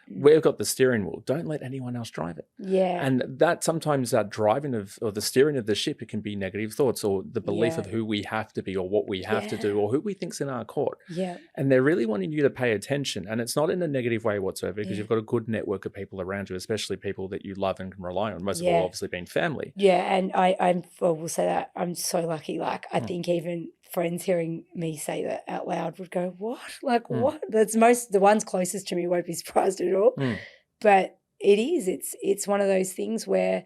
S1: We've got the steering wheel. Don't let anyone else drive it.
S2: Yeah.
S1: And that sometimes that driving of, or the steering of the ship, it can be negative thoughts or the belief of who we have to be or what we have to do or who we think's in our court.
S2: Yeah.
S1: And they're really wanting you to pay attention. And it's not in a negative way whatsoever, because you've got a good network of people around you, especially people that you love and can rely on. Most of all, obviously, being family.
S2: Yeah. And I will say that I'm so lucky. Like, I think even friends hearing me say that out loud would go, what? Like, what? That's the ones closest to me won't be surprised at all. But it is. It's one of those things where,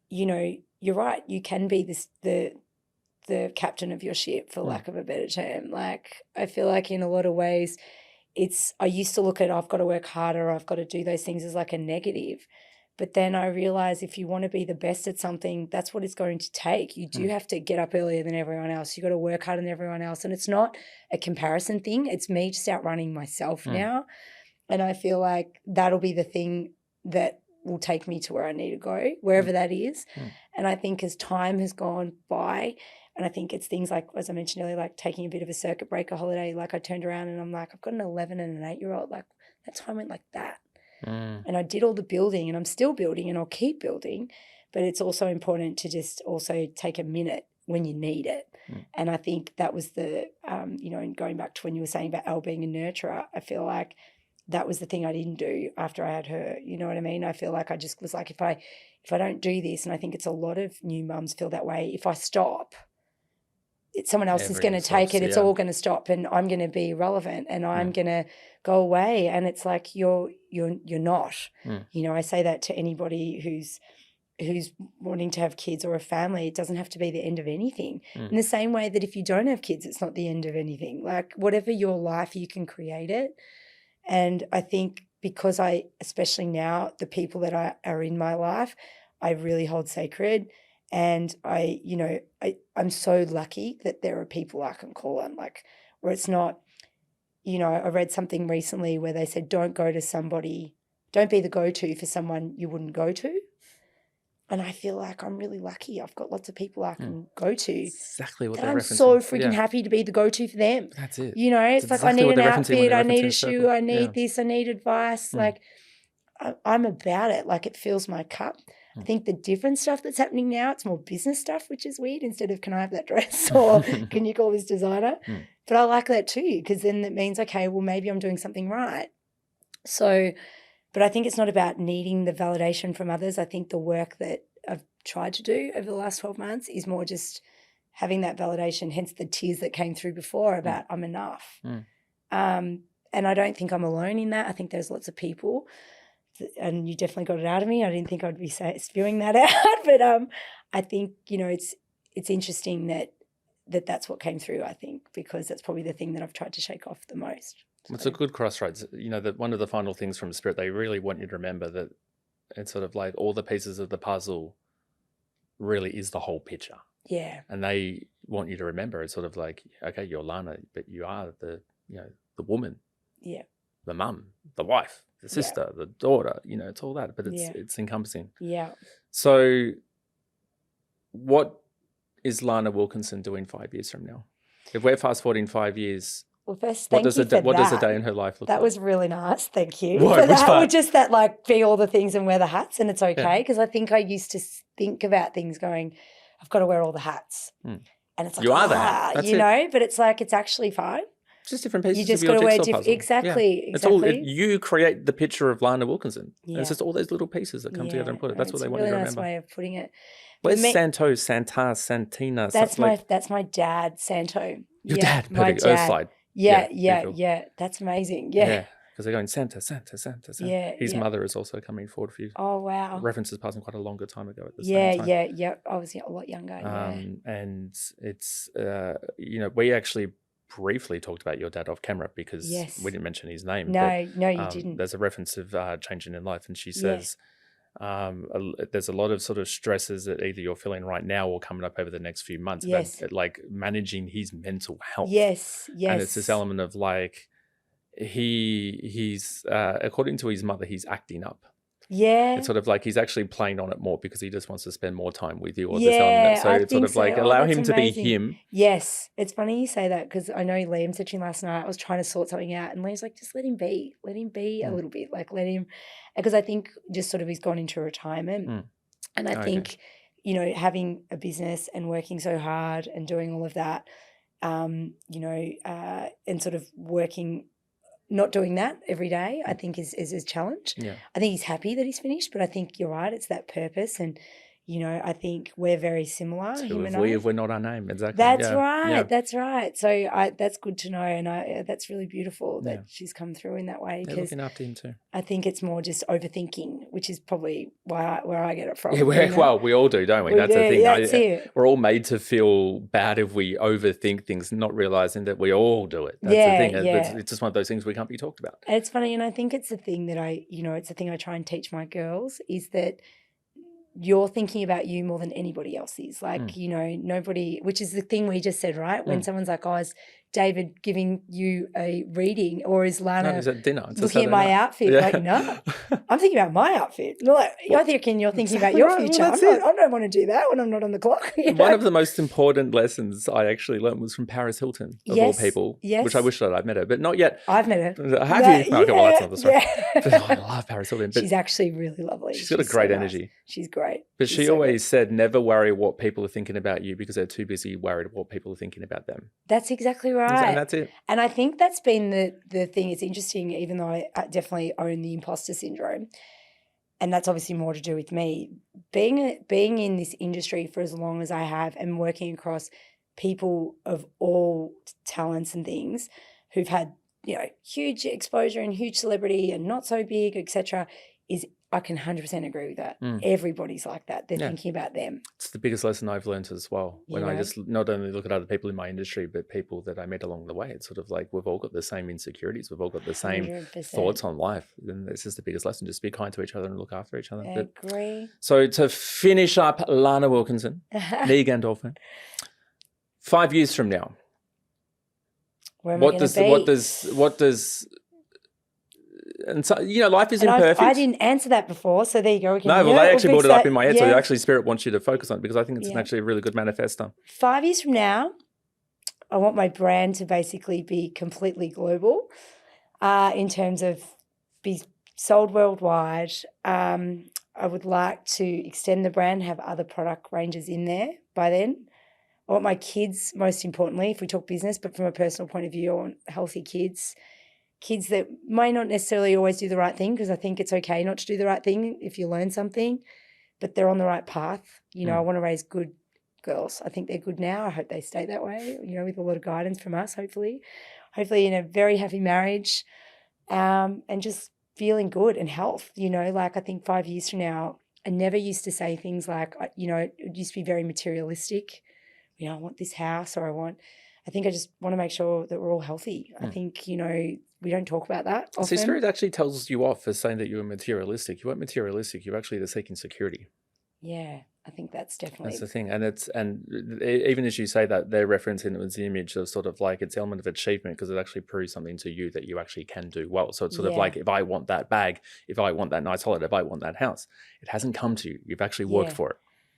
S2: you know, you're right. You can be the captain of your ship, for lack of a better term. Like, I feel like in a lot of ways, I used to look at, I've got to work harder, I've got to do those things as like a negative. But then I realize if you want to be the best at something, that's what it's going to take. You do have to get up earlier than everyone else. You got to work harder than everyone else. And it's not a comparison thing. It's me just outrunning myself now. And I feel like that'll be the thing that will take me to where I need to go, wherever that is. And I think as time has gone by, and I think it's things like, as I mentioned earlier, like taking a bit of a circuit breaker holiday, like I turned around and I'm like, I've got an 11 and an 8-year-old. Like, that time went like that. And I did all the building, and I'm still building, and I'll keep building. But it's also important to just also take a minute when you need it. And I think that was the, you know, and going back to when you were saying about Elle being a nurturer, I feel like that was the thing I didn't do after I had her. You know what I mean? I feel like I just was like, if I don't do this, and I think it's a lot of new mums feel that way, if I stop, someone else is going to take it. It's all going to stop, and I'm going to be irrelevant, and I'm going to go away. And it's like you're not. You know, I say that to anybody who's wanting to have kids or a family. It doesn't have to be the end of anything. In the same way that if you don't have kids, it's not the end of anything. Like, whatever your life, you can create it. And I think because especially now, the people that are in my life, I really hold sacred. And I'm so lucky that there are people I can call on, like, where it's not, you know, I read something recently where they said, don't be the go-to for someone you wouldn't go to. And I feel like I'm really lucky. I've got lots of people I can go to.
S1: Exactly what
S2: And
S1: they're
S2: I'm
S1: referencing.
S2: so freaking happy to be the go-to for them.
S1: That's it.
S2: You know, it's like,
S1: exactly
S2: I
S1: what
S2: need an
S1: they're referencing when
S2: outfit,
S1: they're
S2: I need
S1: referencing
S2: a
S1: circle.
S2: shoe, I need
S1: Yeah.
S2: this, I need advice. Like, I'm about it. Like, it fills my cup. I think the different stuff that's happening now, it's more business stuff, which is weird, instead of, can I have that dress, or can you call this designer? But I like that too, because then that means, okay, well, maybe I'm doing something right. So, but I think it's not about needing the validation from others. I think the work that I've tried to do over the last 12 months is more just having that validation, hence the tears that came through before about I'm enough. And I don't think I'm alone in that. I think there's lots of people, and you definitely got it out of me. I didn't think I'd be spewing that out, but I think, you know, it's interesting that's what came through, I think, because that's probably the thing that I've tried to shake off the most.
S1: It's a good crossroads. You know, that one of the final things from Spirit, they really want you to remember that it's sort of like all the pieces of the puzzle really is the whole picture.
S2: Yeah.
S1: And they want you to remember it's sort of like, okay, you're Lana, but you are the woman.
S2: Yeah.
S1: The mum, the wife, the sister, the daughter, you know, it's all that, but it's encompassing.
S2: Yeah.
S1: So what is Lana Wilkinson doing 5 years from now? If we're fast forwarding 5 years,
S2: well, first,
S1: what does a day in her life look like?
S2: That was really nice. Thank you.
S1: What?
S2: For
S1: Which
S2: that,
S1: part?
S2: or just that, like, be all the things and wear the hats, and it's okay. Because I think I used to think about things going, I've got to wear all the hats. And it's like,
S1: you are the hat. That's
S2: you know, but it's like, it's actually fine.
S1: It's just different pieces
S2: You just
S1: of your
S2: got to wear
S1: jigsaw puzzle.
S2: exactly.
S1: It's all, you create the picture of Lana Wilkinson.
S2: Yeah.
S1: It's just all those little pieces that come together and put it. That's what they want you to remember.
S2: It's a really nice way of putting it.
S1: Where's Santo, Santa, Santina?
S2: That's my dad, Santo.
S1: Your dad,
S2: my
S1: perfect.
S2: dad.
S1: Earthside.
S2: Yeah. That's amazing. Yeah.
S1: Because they're going Santa.
S2: Yeah.
S1: His mother is also coming forward for you.
S2: Oh, wow.
S1: References passing quite a longer time ago at the same time.
S2: Yeah. I was a lot younger.
S1: And it's, you know, we actually briefly talked about your dad off camera because we didn't mention his name.
S2: No, you didn't.
S1: There's a reference of changing in life, and she says there's a lot of sort of stresses that either you're feeling right now or coming up over the next few months. But like managing his mental health.
S2: Yes.
S1: And it's this element of like he's according to his mother, he's acting up.
S2: Yeah.
S1: It's sort of like he's actually playing on it more because he just wants to spend more time with you. Or this element. So it's sort of like allow him to be him.
S2: Yes. It's funny you say that because I know Liam said to me last night, I was trying to sort something out and Liam's like, just let him be. Let him be a little bit. Like let him, because I think just sort of he's gone into retirement. And I think, you know, having a business and working so hard and doing all of that, you know, and sort of working, not doing that every day, I think is a challenge.
S1: Yeah.
S2: I think he's happy that he's finished, but I think you're right. It's that purpose. And, you know, I think we're very similar.
S1: If we're not our name. Exactly.
S2: That's right. Yeah. That's right. So that's good to know. And that's really beautiful that she's come through in that way.
S1: They're looking after him too.
S2: I think it's more just overthinking, which is probably where I get it from.
S1: Yeah, well, we all do, don't we? That's the thing.
S2: That's it.
S1: We're all made to feel bad if we overthink things, not realizing that we all do it. That's the thing. It's just one of those things we can't be talked about.
S2: It's funny. And I think it's the thing that it's the thing I try and teach my girls is that you're thinking about you more than anybody else is. Like, you know, nobody, which is the thing we just said, right? When someone's like, oh, is David giving you a reading or is Lana
S1: he's at dinner.
S2: looking at my outfit? Yeah. Like, no, I'm thinking about my outfit. Like, I think you're thinking about your future. I don't want to do that when I'm not on the clock.
S1: One of the most important lessons I actually learned was from Paris Hilton, of all people, which I wish that I'd met her, but not yet.
S2: I've met her.
S1: Have you? Okay, well, that's not the story. But I love Paris Hilton.
S2: She's actually really lovely.
S1: She's got a great energy.
S2: She's great.
S1: But she always said, never worry what people are thinking about you because they're too busy worried what people are thinking about them.
S2: That's exactly right.
S1: And that's it.
S2: And I think that's been the thing. It's interesting, even though I definitely own the imposter syndrome, and that's obviously more to do with me. Being in this industry for as long as I have and working across people of all talents and things who've had, you know, huge exposure and huge celebrity and not so big, etc., is I can 100% agree with that. Everybody's like that. They're thinking about them.
S1: It's the biggest lesson I've learned as well. When I just not only look at other people in my industry, but people that I met along the way. It's sort of like we've all got the same insecurities. We've all got the same 100%. Thoughts on life. And this is the biggest lesson. Just be kind to each other and look after each other.
S2: I agree.
S1: So to finish up, Lana Wilkinson, Lee Gandolfin, 5 years from now, what does and so, you know, life is
S2: And
S1: imperfect.
S2: I didn't answer that before, so there you go. We can,
S1: No, well,
S2: yeah,
S1: they
S2: we'll
S1: actually
S2: fix
S1: brought it up
S2: that.
S1: in my head. So
S2: Yeah.
S1: actually Spirit wants you to focus on it because I think it's
S2: Yeah.
S1: actually a really good manifesto.
S2: 5 years from now, I want my brand to basically be completely global in terms of be sold worldwide. I would like to extend the brand, have other product ranges in there by then. I want my kids, most importantly, if we talk business, but from a personal point of view, I want healthy kids that may not necessarily always do the right thing, because I think it's okay not to do the right thing if you learn something, but they're on the right path. You know, I want to raise good girls. I think they're good now. I hope they stay that way, you know, with a lot of guidance from us, hopefully in a very happy marriage, and just feeling good and health, you know, like I think 5 years from now, I never used to say things like, you know, it used to be very materialistic. You know, I want this house, or I think I just want to make sure that we're all healthy. I think, you know, we don't talk about that often.
S1: So Spirit actually tells you off for saying that you were materialistic. You weren't materialistic. You're actually seeking security.
S2: Yeah, I think that's definitely.
S1: That's the thing. And even as you say that, they're referencing it as the image of sort of like its element of achievement, because it actually proves something to you that you actually can do well. So it's sort of like, if I want that bag, if I want that nice holiday, if I want that house, it hasn't come to you. You've actually worked for it.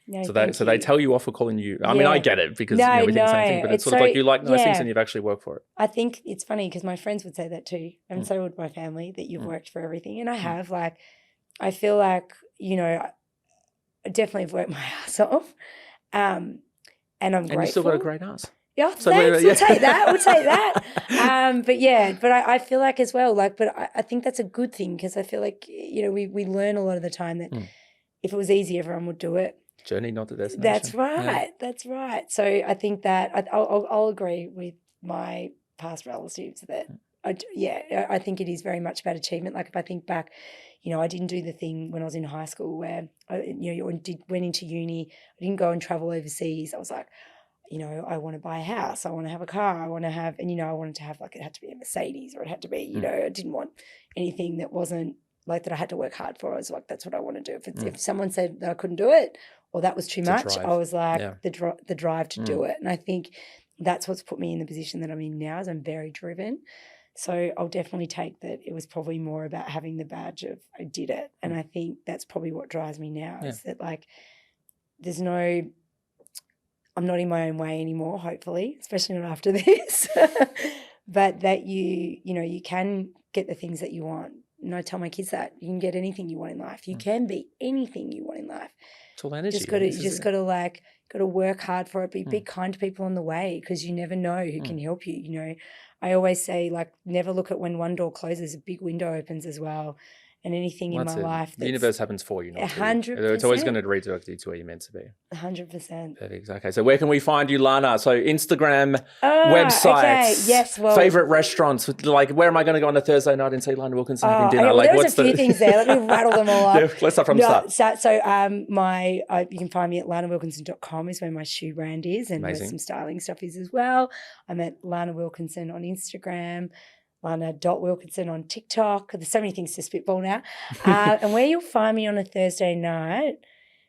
S2: No,
S1: so they tell you off for calling you. I mean, I get it because we think the same thing, but it's sort of like you like nice things and you've actually worked for it.
S2: I think it's funny because my friends would say that too, and so would my family, that you've worked for everything, and I have. Like, I feel like, you know, I definitely have worked my ass off, and I'm grateful. And
S1: you still got a great ass.
S2: Yeah, so thanks. We'll take that. We'll take that. But I feel like as well, like, but I think that's a good thing, because I feel like, you know, we learn a lot of the time that if it was easy, everyone would do it.
S1: Journey, not the destination.
S2: That's right. Yeah. That's right. So I think that I'll agree with my past relatives that, I think it is very much about achievement. Like, if I think back, you know, I didn't do the thing when I was in high school where I, you know, went into uni. I didn't go and travel overseas. I was like, you know, I want to buy a house. I want to have a car. I want to have, and, you know, I wanted to have, like, it had to be a Mercedes, or it had to be, you know, I didn't want anything that wasn't like that I had to work hard for. I was like, that's what I want to do. If someone said that I couldn't do it, or that was too much, I was like, the drive to do it. And I think that's what's put me in the position that I'm in now, is I'm very driven. So I'll definitely take that it was probably more about having the badge of I did it. And I think that's probably what drives me now, is that, like, I'm not in my own way anymore, hopefully, especially not after this, but that you know, you can get the things that you want. And I tell my kids that you can get anything you want in life. You can be anything you want in life.
S1: It's all energy.
S2: You just got to work hard for it. Be kind to people on the way, because you never know who can help you. You know, I always say, like, never look at when one door closes, a big window opens as well. And anything in my life,
S1: the universe happens for you, not
S2: 100%.
S1: to you. It's always going to redirect you to where you're meant to be.
S2: 100%.
S1: Perfect. Okay, so where can we find you, Lana? So Instagram, websites,
S2: okay. Yes, well,
S1: favorite restaurants. Like, where am I going to go on a Thursday night and see Lana Wilkinson having dinner?
S2: Well, there's a few things there. Let me rattle them all up.
S1: Let's start from the start.
S2: So you can find me at lanawilkinson.com is where my shoe brand is, and where some styling stuff is as well. I'm at Lana Wilkinson on Instagram. Lana.Wilkinson on TikTok. There's so many things to spitball now. And where you'll find me on a Thursday night,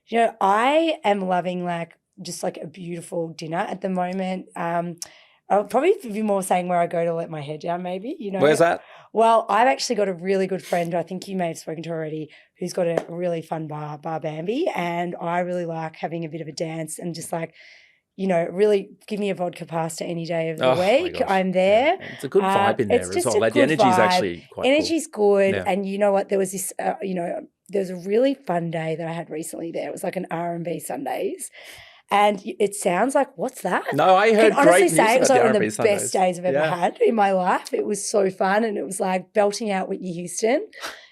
S2: you know, I am loving, like, just like a beautiful dinner at the moment. I'll probably be more saying where I go to let my hair down, maybe, you know.
S1: Where's that?
S2: Well, I've actually got a really good friend, I think you may have spoken to already, who's got a really fun bar Bambi, and I really like having a bit of a dance and just, like, you know, really give me a vodka pasta any day of the week. I'm there.
S1: Yeah. It's a good vibe in there as well. Like, the energy is actually quite
S2: Energy's
S1: cool.
S2: good. Yeah. And you know what? There was this, you know, there was a really fun day that I had recently there. It was like an R&B Sundays. And it sounds like, what's that?
S1: No, I heard great news about
S2: it was like one of the
S1: Sundays.
S2: best days I've ever had in my life. It was so fun, and it was like belting out Whitney Houston.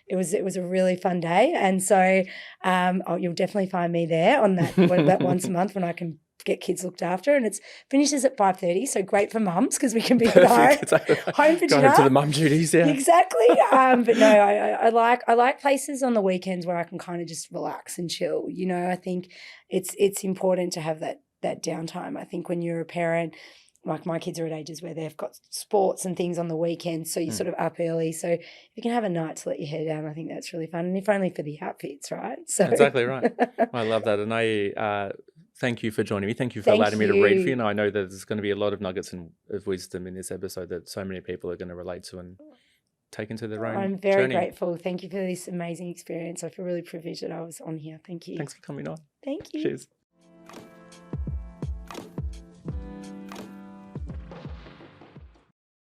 S2: It was a really fun day. And so you'll definitely find me there on that once a month when I can get kids looked after, and it finishes at 5:30, so great for mums because we can be home for dinner.
S1: Go to the mum duties,
S2: exactly. But no, I like places on the weekends where I can kind of just relax and chill. You know, I think it's important to have that downtime. I think when you're a parent, like my kids are at ages where they've got sports and things on the weekends, so you're sort of up early. So if you can have a night to let your hair down, I think that's really fun, and if only for the outfits, right? So
S1: exactly right. I love that, and I. Thank you for joining me. Thank you for allowing me to read for you. And I know that there's going to be a lot of nuggets of wisdom in this episode that so many people are going to relate to and taken to their own
S2: I'm very
S1: journey.
S2: grateful. Thank you for this amazing experience. I feel really privileged that I was on here. Thank you.
S1: Thanks for coming on.
S2: Thank you.
S1: Cheers.